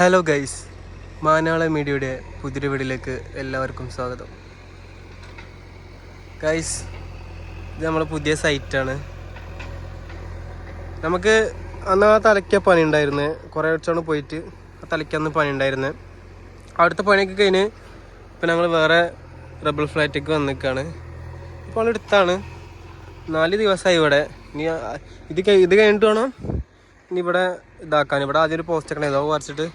Hello guys, മാനാള മീഡിയയുടെ പുതിയ വീഡിയോയിലേക്ക് എല്ലാവർക്കും സ്വാഗതം. ഗൈസ്, ഇത് നമ്മളെ പുതിയ സൈറ്റാണ്. നമുക്ക് അന്ന് ആ തലയ്ക്ക പണി ഉണ്ടായിരുന്നു. കുറേ വെച്ചാണ് പോയിട്ട് ആ തലയ്ക്കന്ന് പണി ഉണ്ടായിരുന്നു. അടുത്ത പണിയൊക്കെ കഴിഞ്ഞ് ഇപ്പം ഞങ്ങൾ വേറെ റബിൾ ഫ്ലാറ്റേക്ക് വന്നിക്കാണ്. ഇപ്പോൾ അടുത്താണ് 4 ദിവസമായി ഇവിടെ. ഇനി ഇത് കഴിഞ്ഞിട്ട് വേണം ഇനി ഇവിടെ ഇതാക്കാൻ. ഇവിടെ ആദ്യം ഒരു പോസ്റ്റ് ഒക്കെ ഇതാവും വരച്ചിട്ട്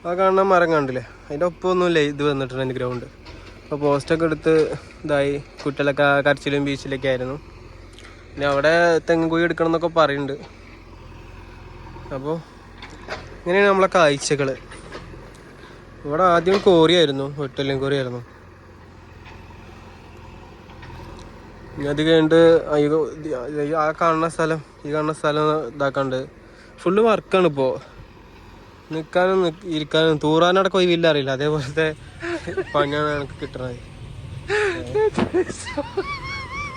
ആ കാണുന്ന മരം കണ്ടില്ലേ, അതിൻ്റെ ഒപ്പമൊന്നുമില്ല ഇത് വന്നിട്ടുണ്ട് എൻ്റെ ഗ്രൗണ്ട്. അപ്പോൾ പോസ്റ്റൊക്കെ എടുത്ത് ഇതായി. കുട്ടികളൊക്കെ കരച്ചിലും ബീച്ചിലൊക്കെ ആയിരുന്നു. പിന്നെ അവിടെ തെങ്ങ് കുഴി എടുക്കണം എന്നൊക്കെ പറയുന്നുണ്ട്. അപ്പോൾ ഇങ്ങനെയാണ് നമ്മളെ കാഴ്ചകൾ. ഇവിടെ ആദ്യം കോറിയായിരുന്നു, വെട്ടലും കോറിയായിരുന്നു. ഇനി അത് കഴിഞ്ഞിട്ട് ആ കാണുന്ന സ്ഥലം ഈ കാണുന്ന സ്ഥലം ഇതാക്കാണ്ട് ഫുള്ള് വർക്കാണ് ഇപ്പോൾ. നിൽക്കാനും ഇരിക്കാനും തൂറാനടക്കം ഒഴിവില്ല അറിയില്ല, അതേപോലത്തെ പണിയാണ് എനിക്ക് കിട്ടണത്.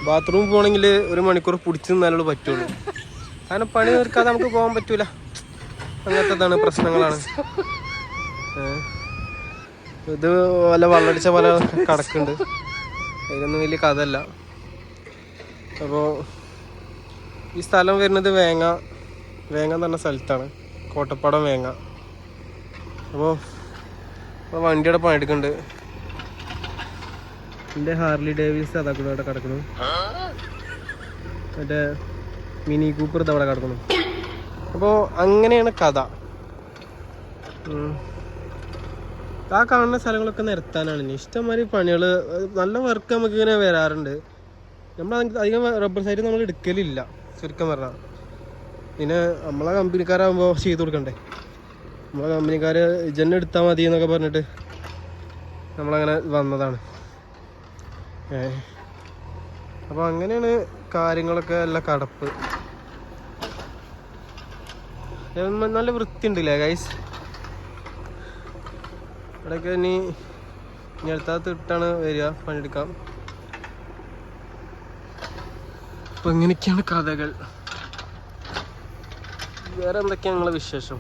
ബാത്റൂം പോകണമെങ്കിൽ 1 മണിക്കൂർ പിടിച്ച് നിന്നാലേ പറ്റുള്ളൂ. കാരണം പണി തീർക്കാതെ നമുക്ക് പോകാൻ പറ്റൂല. അങ്ങനത്തേതാണ് പ്രശ്നങ്ങളാണ്. ഇത് വല്ല വെള്ളടിച്ച പോലെ കിടക്കുന്നുണ്ട്. അതിനൊന്നും വലിയ കഥയല്ല. അപ്പോൾ ഈ സ്ഥലം വരുന്നത് വേങ്ങ എന്ന് പറഞ്ഞ സ്ഥലത്താണ്, കോട്ടപ്പാടം വേങ്ങ. അപ്പോൾ വണ്ടിയുടെ പണിയെടുക്കുന്നുണ്ട്. എൻ്റെ ഹാർലി ഡേവിസ് അതാ കൂടെ അവിടെ കിടക്കുന്നു. മറ്റേ മിനി കൂപ്പർ ഇതവിടെ കിടക്കുന്നു. അപ്പോൾ അങ്ങനെയാണ് കഥ. ആ കാണുന്ന സ്ഥലങ്ങളൊക്കെ നിരത്താനാണ് ഇനി ഇഷ്ടംമാതിരി പണികൾ. നല്ല വർക്ക് നമുക്ക് ഇങ്ങനെ വരാറുണ്ട്. നമ്മൾ അധികം റബ്ബർ സൈറ്റ് നമ്മൾ എടുക്കലില്ല ചുരുക്കം പറഞ്ഞാൽ. പിന്നെ നമ്മളെ കമ്പനിക്കാരാകുമ്പോൾ ചെയ്ത് കൊടുക്കണ്ടേ. നമ്മളെ കമ്പനിക്കാർ ഇജന്നെ എടുത്താൽ മതി എന്നൊക്കെ പറഞ്ഞിട്ട് നമ്മളങ്ങനെ വന്നതാണ്. അപ്പോൾ അങ്ങനെയാണ് കാര്യങ്ങളൊക്കെ. എല്ലാം കടപ്പ് നല്ല വൃത്തിയുണ്ടല്ലേ ഗൈസ്. ഇവിടെയൊക്കെ ഇനി അടുത്തകത്ത് ഇട്ടാണ് വരിക, പണിയെടുക്കാം. അപ്പോൾ ഇങ്ങനെയൊക്കെയാണ് കഥകൾ. വേറെ എന്തൊക്കെയാണ് നിങ്ങളെ വിശേഷം?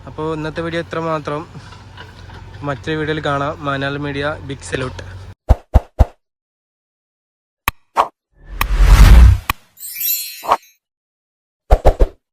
അപ്പോൾ ഇന്നത്തെ വീഡിയോ ഇത്ര മാത്രം. മറ്റൊരു വീഡിയോയിൽ കാണാം. മാനാൾ മീഡിയ ബിഗ് സല്യൂട്ട്.